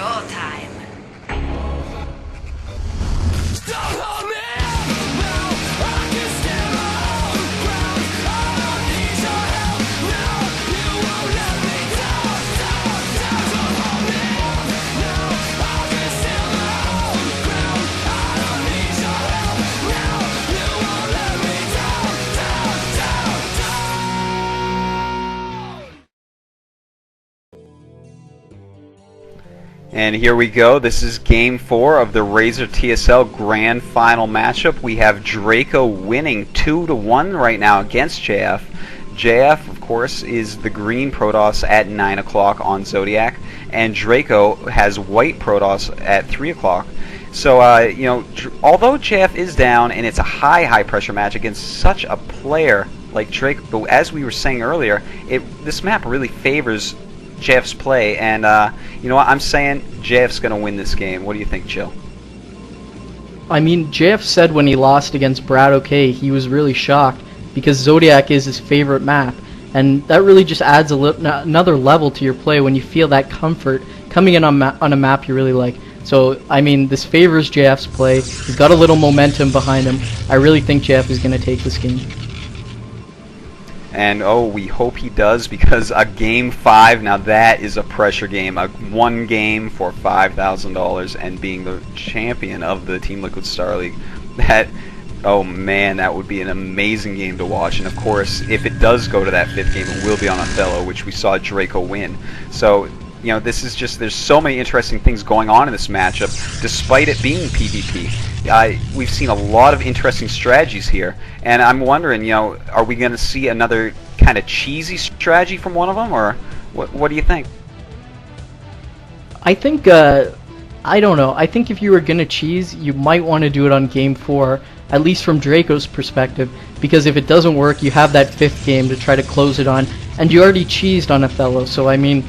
your time. And here we go. This is Game 4 of the Razer TSL Grand Final matchup. We have Draco winning 2-1 right now against JF. JF, of course, is the green Protoss at 9 o'clock on Zodiac, and Draco has white Protoss at 3 o'clock. So, although JF is down and it's a high pressure match against such a player like Draco, as we were saying earlier, this map really favors JF's play, and you know what, I'm saying JF's going to win this game. What do you think, Jill? I mean, JF said when he lost against Brad OK, he was really shocked because Zodiac is his favorite map, and that really just adds another level to your play when you feel that comfort coming in on a map you really like. So, I mean, this favors JF's play. He's got a little momentum behind him. I really think JF is going to take this game. And oh, we hope he does, because a Game 5, now that is a pressure game. One game for $5,000 and being the champion of the Team Liquid Star League. Oh man, that would be an amazing game to watch. And of course, if it does go to that 5th game, it will be on Othello, which we saw Draco win. So, you know, this is just, there's so many interesting things going on in this matchup, despite it being PvP. We've seen a lot of interesting strategies here, and I'm wondering, you know, are we going to see another kind of cheesy strategy from one of them, or what do you think? I think, I don't know. I think if you were going to cheese, you might want to do it on Game 4, at least from Draco's perspective, because if it doesn't work, you have that 5th game to try to close it on, and you already cheesed on Othello, so I mean,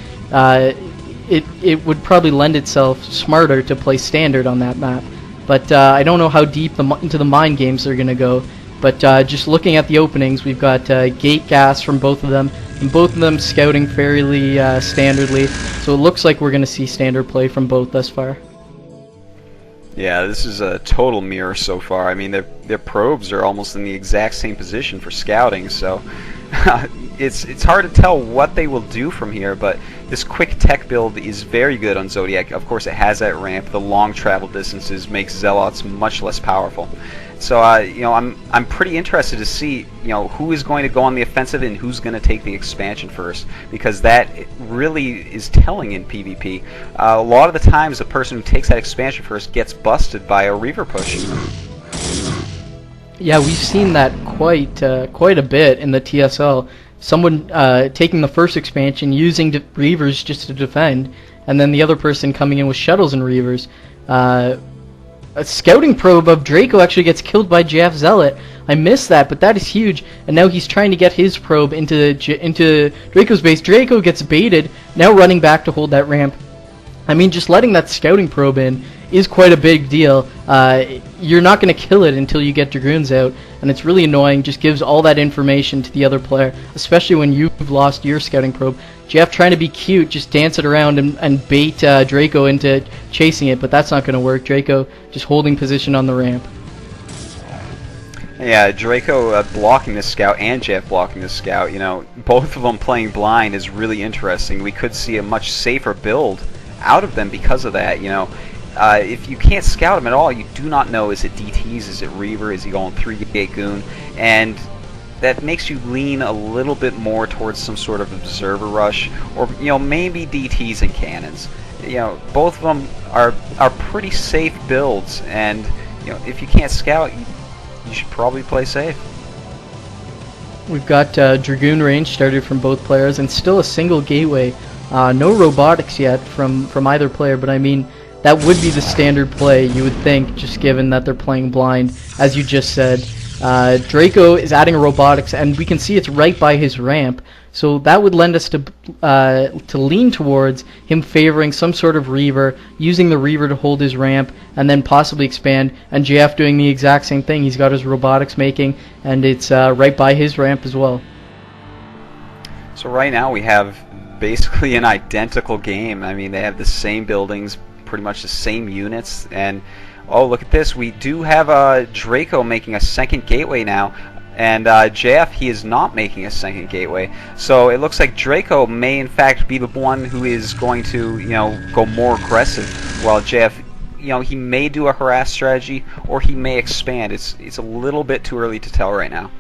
it would probably lend itself smarter to play standard on that map. But I don't know how deep into the mind games they're going to go. But just looking at the openings, we've got gate gas from both of them, and both of them scouting fairly standardly. So it looks like we're going to see standard play from both thus far. Yeah, this is a total mirror so far. I mean, their probes are almost in the exact same position for scouting, so it's hard to tell what they will do from here, but this quick tech build is very good on Zodiac. Of course, it has that ramp. The long travel distances makes Zealots much less powerful. So, I'm pretty interested to see, who is going to go on the offensive and who's going to take the expansion first, because that really is telling in PvP. A lot of the times, the person who takes that expansion first gets busted by a Reaver push. Yeah, we've seen that quite a bit in the TSL. Someone taking the first expansion, using Reavers just to defend, and then the other person coming in with shuttles and Reavers. A scouting probe of Draco actually gets killed by JF Zealot. I missed that, but that is huge. And now he's trying to get his probe into Draco's base. Draco gets baited, now running back to hold that ramp. I mean, just letting that scouting probe in is quite a big deal. You're not going to kill it until you get Dragoons out, and it's really annoying. Just gives all that information to the other player, especially when you've lost your scouting probe. Jeff trying to be cute, just dance it around and bait Draco into chasing it, but that's not going to work. Draco just holding position on the ramp. Yeah, Draco blocking this scout and Jeff blocking this scout, both of them playing blind is really interesting. We could see a much safer build out of them because of that. If you can't scout him at all, you do not know, is it DTs, is it Reaver, is he going 3-gate goon, and that makes you lean a little bit more towards some sort of observer rush, or maybe DTs and cannons. Both of them are pretty safe builds, and if you can't scout, you should probably play safe. We've got Dragoon range started from both players, and still a single gateway. No robotics yet from either player, but I mean, that would be the standard play, you would think, just given that they're playing blind, as you just said. Draco is adding a robotics, and we can see it's right by his ramp, so that would lend us to lean towards him favoring some sort of Reaver, using the Reaver to hold his ramp, and then possibly expand, and JF doing the exact same thing. He's got his robotics making, and it's right by his ramp as well. So right now we have basically an identical game. I mean, they have the same buildings, pretty much the same units, and oh, look at this. We do have Draco making a second gateway now, and JF, he is not making a second gateway. So it looks like Draco may in fact be the one who is going to, go more aggressive, while JF, he may do a harass strategy, or he may expand. It's a little bit too early to tell right now.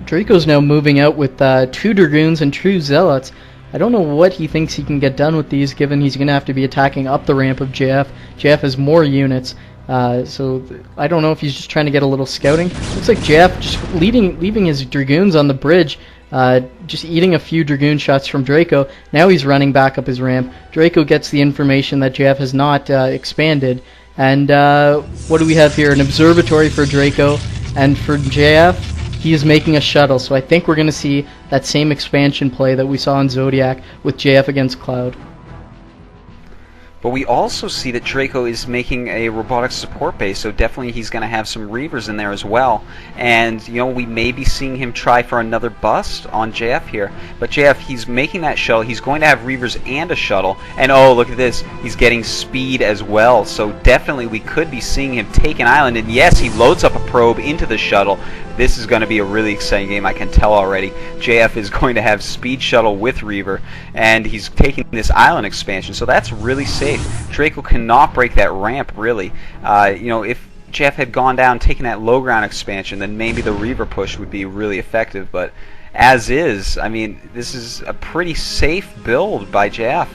Draco's now moving out with 2 Dragoons and 2 Zealots. I don't know what he thinks he can get done with these, given he's going to have to be attacking up the ramp of JF. JF has more units, so I don't know if he's just trying to get a little scouting. Looks like JF just leaving his Dragoons on the bridge, just eating a few Dragoon shots from Draco. Now he's running back up his ramp. Draco gets the information that JF has not expanded. And what do we have here? An observatory for Draco, and for JF, he is making a shuttle, so I think we're going to see that same expansion play that we saw in Zodiac with JF against Cloud. But we also see that Draco is making a robotics support base, so definitely he's going to have some Reavers in there as well. And, we may be seeing him try for another bust on JF here. But JF, he's making that shuttle. He's going to have Reavers and a shuttle. And oh, look at this. He's getting speed as well. So definitely we could be seeing him take an island. And yes, he loads up a probe into the shuttle. This is going to be a really exciting game, I can tell already. JF is going to have speed shuttle with Reaver, and he's taking this island expansion, so that's really safe. Draco cannot break that ramp, really. If JF had gone down taking that low ground expansion, then maybe the Reaver push would be really effective, but as is, I mean, this is a pretty safe build by JF.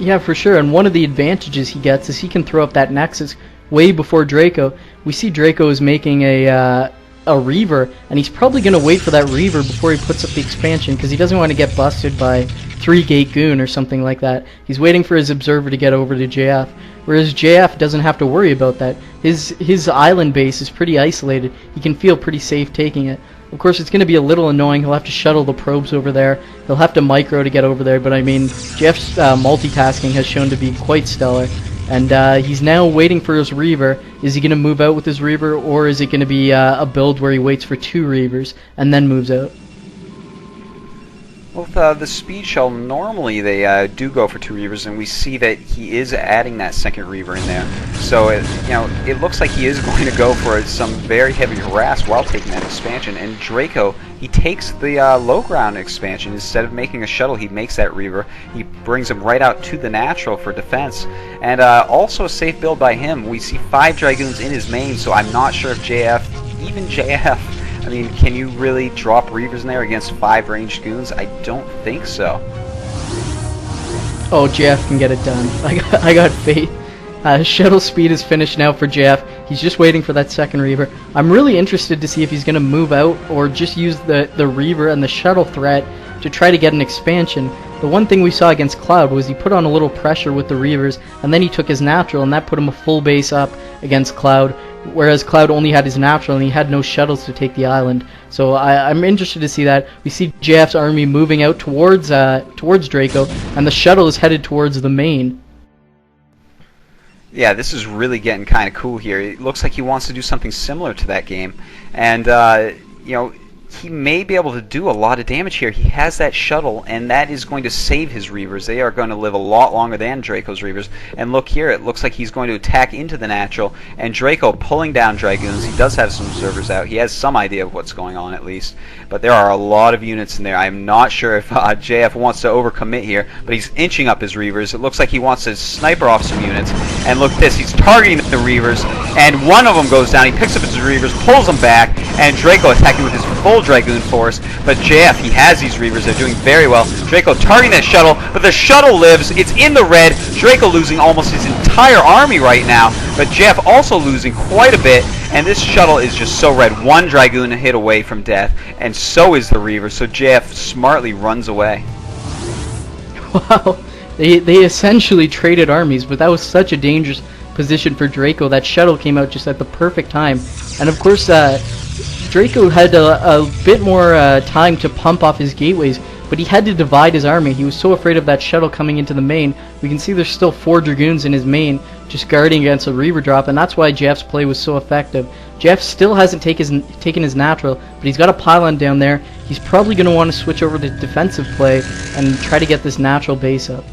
Yeah, for sure, and one of the advantages he gets is he can throw up that Nexus way before Draco. We see Draco is making a Reaver, and he's probably going to wait for that Reaver before he puts up the expansion, because he doesn't want to get busted by 3-gate Goon or something like that. He's waiting for his Observer to get over to JF, whereas JF doesn't have to worry about that. His island base is pretty isolated. He can feel pretty safe taking it. Of course, it's going to be a little annoying. He'll have to shuttle the probes over there. He'll have to micro to get over there, but I mean, JF's multitasking has shown to be quite stellar. And he's now waiting for his Reaver. Is he going to move out with his Reaver, or is it going to be a build where he waits for 2 Reavers and then moves out? With the speed shell, normally they do go for 2 Reavers, and we see that he is adding that second Reaver in there. So it looks like he is going to go for some very heavy harass while taking that expansion. And Draco, he takes the low ground expansion. Instead of making a shuttle, he makes that Reaver. He brings him right out to the natural for defense. And also a safe build by him. We see 5 Dragoons in his main, so I'm not sure if even JF, I mean, can you really drop Reavers in there against 5 ranged Goons? I don't think so. Oh, JF can get it done. I got faith. Shuttle speed is finished now for JF. He's just waiting for that second Reaver. I'm really interested to see if he's going to move out or just use the Reaver and the shuttle threat to try to get an expansion. The one thing we saw against Cloud was he put on a little pressure with the Reavers, and then he took his natural, and that put him a full base up against Cloud, whereas Cloud only had his natural, and he had no shuttles to take the island. So I'm interested to see that. We see JF's army moving out towards Draco, and the shuttle is headed towards the main. Yeah, this is really getting kind of cool here. It looks like he wants to do something similar to that game, and he may be able to do a lot of damage here. He has that shuttle, and that is going to save his Reavers. They are going to live a lot longer than Draco's Reavers. And look here, it looks like he's going to attack into the natural, and Draco pulling down Dragoons. He does have some observers out. He has some idea of what's going on, at least. But there are a lot of units in there. I'm not sure if JF wants to overcommit here, but he's inching up his Reavers. It looks like he wants to sniper off some units. And look at this, he's targeting the Reavers, and one of them goes down. He picks up his Reavers, pulls them back, and Draco attacking with his full Dragoon force. But JF, he has these Reavers. They're doing very well. Draco targeting that shuttle, but the shuttle lives. It's in the red. Draco losing almost his entire army right now, but JF also losing quite a bit, and this shuttle is just so red. 1 Dragoon hit away from death, and so is the Reaver, so JF smartly runs away. Wow, they essentially traded armies, but that was such a dangerous position for Draco. That shuttle came out just at the perfect time, and of course Draco had a bit more time to pump off his gateways, but he had to divide his army. He was so afraid of that shuttle coming into the main. We can see there's still 4 Dragoons in his main just guarding against a Reaver drop, and that's why JF's play was so effective. JF still hasn't taken his natural, but he's got a pylon down there. He's probably going to want to switch over to defensive play and try to get this natural base up.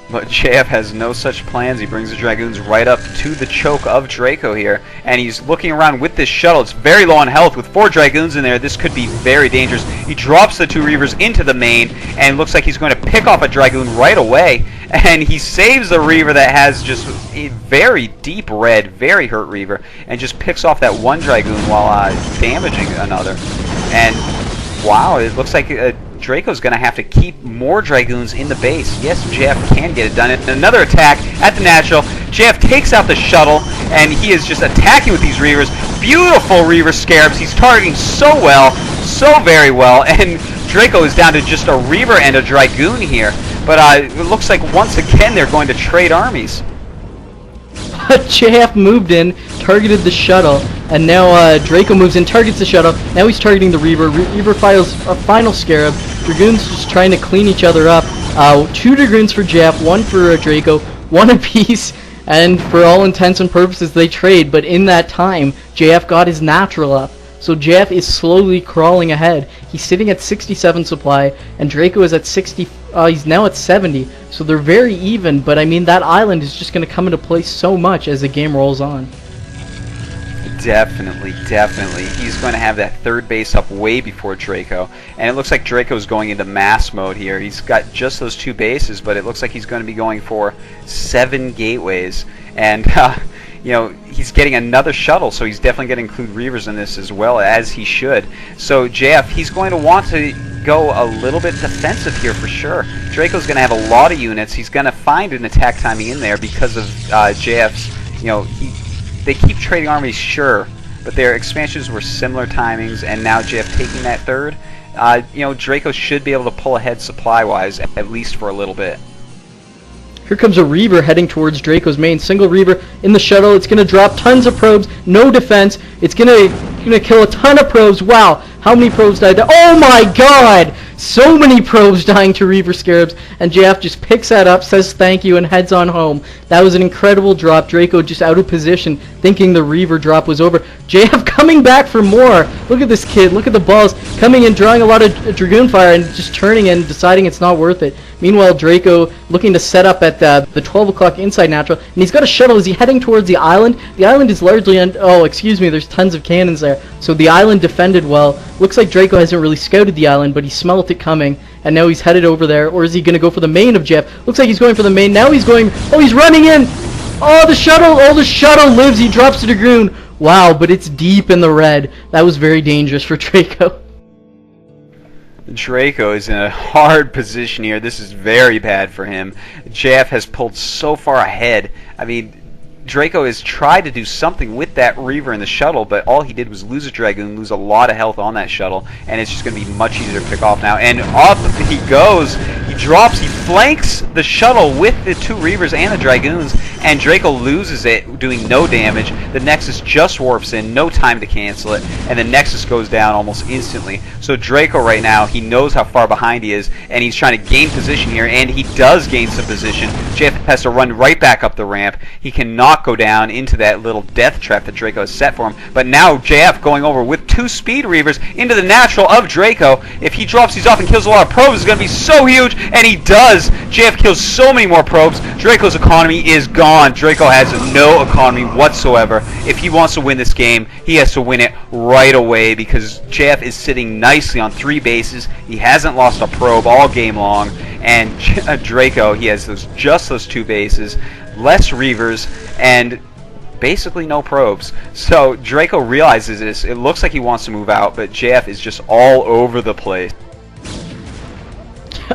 But JF has no such plans. He brings the Dragoons right up to the choke of Draco here, and he's looking around with this shuttle. It's very low on health with 4 Dragoons in there. This could be very dangerous. He drops the 2 Reavers into the main, and looks like he's going to pick off a Dragoon right away, and he saves the Reaver that has just a very deep red, very hurt Reaver, and just picks off that 1 Dragoon while damaging another. And wow, it looks like Draco's going to have to keep more Dragoons in the base. Yes, JF can get it done. And another attack at the natural. JF takes out the shuttle, and he is just attacking with these Reavers. Beautiful Reaver Scarabs. He's targeting so well, so very well. And Draco is down to just a Reaver and a Dragoon here. But it looks like once again they're going to trade armies. JF moved in, targeted the shuttle, and now Draco moves in, targets the shuttle. Now he's targeting the Reaver. Reaver files a final Scarab. Dragoons just trying to clean each other up. 2 Dragoons for JF, 1 for Draco, 1 apiece, and for all intents and purposes they trade, but in that time, JF got his natural up. So JF is slowly crawling ahead. He's sitting at 67 supply, and Draco is at 60. He's now at 70. So they're very even. But I mean, that island is just going to come into play so much as the game rolls on. Definitely, definitely. He's going to have that 3rd base up way before Draco, and it looks like Draco's going into mass mode here. He's got just those 2 bases, but it looks like he's going to be going for 7 gateways, and you know, he's getting another shuttle, so he's definitely going to include Reavers in this as well, as he should. So JF, he's going to want to go a little bit defensive here for sure. Draco's going to have a lot of units. He's going to find an attack timing in there because of JF's, you know, they keep trading armies, sure, but their expansions were similar timings, and now JF taking that 3rd, you know, Draco should be able to pull ahead supply-wise, at least for a little bit. Here comes a Reaver heading towards Draco's main. Single Reaver in the shuttle. It's going to drop tons of probes. No defense. It's going to kill a ton of probes. Wow. How many probes died there? Oh my god! So many probes dying to Reaver Scarabs. And JF just picks that up, says thank you, and heads on home. That was an incredible drop. Draco just out of position, thinking the Reaver drop was over. JF coming back for more. Look at this kid. Look at the balls. Coming in, drawing a lot of Dragoon fire, and just turning and deciding it's not worth it. Meanwhile, Draco looking to set up at the 12 o'clock inside natural, and he's got a shuttle. Is he heading towards the island? The island is largely oh, excuse me, there's tons of cannons there. So the island defended well. Looks like Draco hasn't really scouted the island, but he smelt it coming, and now he's headed over there. Or is he going to go for the main of JF? Looks like he's going for the main. Now he's going, oh, he's running in! Oh, the shuttle lives. He drops the Dragoon. Wow, but it's deep in the red. That was very dangerous for Draco. Draco is in a hard position here. This is very bad for him. JF has pulled so far ahead. I mean, Draco has tried to do something with that Reaver in the shuttle, but all he did was lose a Dragoon, lose a lot of health on that shuttle, and it's just going to be much easier to pick off now. And up he goes. He drops, he flanks the shuttle with the 2 Reavers and the Dragoons, and Draco loses it, doing no damage. The Nexus just warps in, no time to cancel it, and the Nexus goes down almost instantly. So Draco right now, he knows how far behind he is, and he's trying to gain position here, and he does gain some position. JF has to run right back up the ramp. He cannot go down into that little death trap that Draco has set for him. But now JF going over with 2 Speed Reavers into the natural of Draco. If he drops these off and kills a lot of probes, it's going to be so huge, and he does. JF kills so many more probes. Draco's economy is gone. Draco has no economy whatsoever. If he wants to win this game, he has to win it right away, because JF is sitting nicely on 3 bases. He hasn't lost a probe all game long, and Draco, he has just those 2 bases, less Reavers, and basically no probes. So Draco realizes this. It looks like he wants to move out, but JF is just all over the place.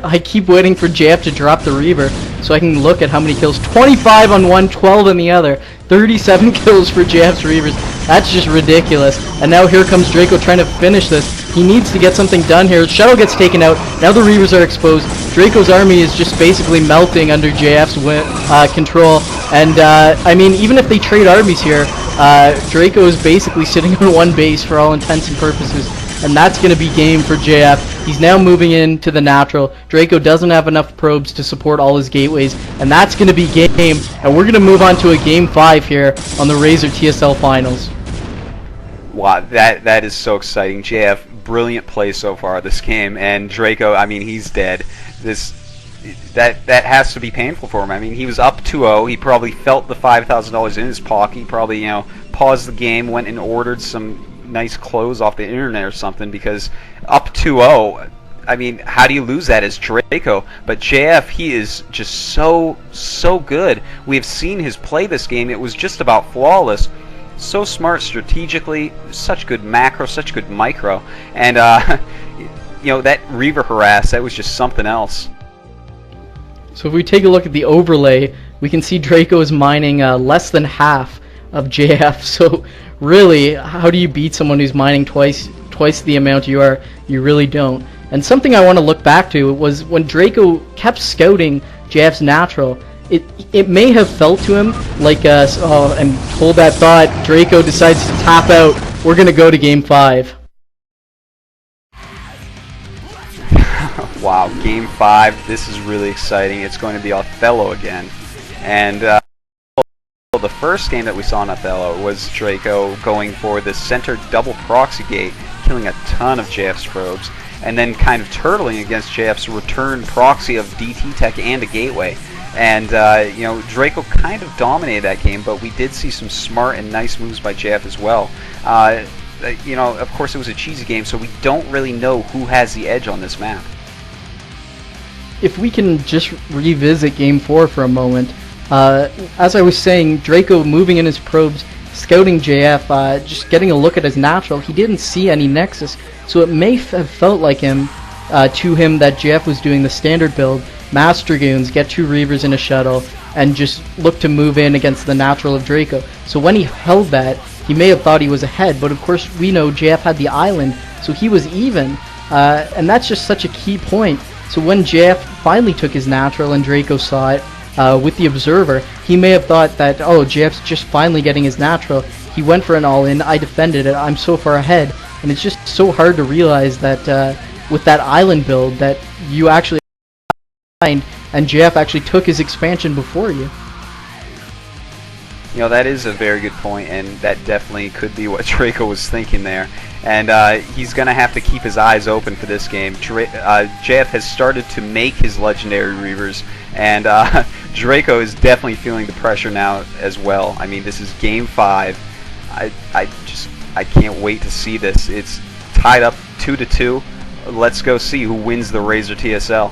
I keep waiting for JF to drop the Reaver so I can look at how many kills. 25 on one, 12 on the other. 37 kills for JF's Reavers. That's just ridiculous. And now here comes Draco trying to finish this. He needs to get something done here. Shuttle gets taken out. Now the Reavers are exposed. Draco's army is just basically melting under JF's control. And, I mean, even if they trade armies here, Draco is basically sitting on 1 base for all intents and purposes. and that's going to be game for JF. He's now moving into the natural. Draco doesn't have enough probes to support all his gateways, and that's going to be game. And we're going to move on to a game 5 here on the Razer TSL Finals. Wow, that is so exciting. JF, brilliant play so far this game, and Draco, I mean, he's dead. That has to be painful for him. I mean, he was up 2-0. He probably felt the $5,000 in his pocket. He probably, paused the game, went and ordered some nice clothes off the internet or something, because up 2-0, I mean, how do you lose that as Draco? But JF, he is just so good. We have seen his play this game. It was just about flawless. So smart strategically, such good macro, such good micro, and that Reaver harass, that was just something else. So if we take a look at the overlay, we can see Draco is mining less than half of JF. So really, how do you beat someone who's mining twice the amount you are? You really don't. And something I want to look back to was when Draco kept scouting JF's natural. It may have felt to him like and hold that thought. Draco decides to tap out. We're gonna go to game 5. Wow, game 5. This is really exciting. It's going to be Othello again, and the first game that we saw in Othello was Draco going for the center double proxy gate, killing a ton of JF's probes, and then kind of turtling against JF's return proxy of DT tech and a gateway. And Draco kind of dominated that game, but we did see some smart and nice moves by JF as well. Of course it was a cheesy game, so we don't really know who has the edge on this map. If we can just revisit game 4 for a moment, as I was saying, Draco moving in his probes, scouting JF, just getting a look at his natural, he didn't see any Nexus, so it may have felt like to him that JF was doing the standard build, Mass Dragoons, get 2 Reavers in a shuttle, and just look to move in against the natural of Draco. So when he held that, he may have thought he was ahead, but of course we know JF had the island, so he was even, and that's just such a key point. So when JF finally took his natural and Draco saw it with the observer, he may have thought that, oh, JF's just finally getting his natural. He went for an all-in, I defended it, I'm so far ahead, and it's just so hard to realize that with that island build that you actually and JF actually took his expansion before you. That is a very good point, and that definitely could be what Draco was thinking there. And he's going to have to keep his eyes open for this game. JF has started to make his legendary Reavers, and Draco is definitely feeling the pressure now as well. I mean, this is game 5. I can't wait to see this. It's tied up 2-2. Let's go see who wins the Razer TSL.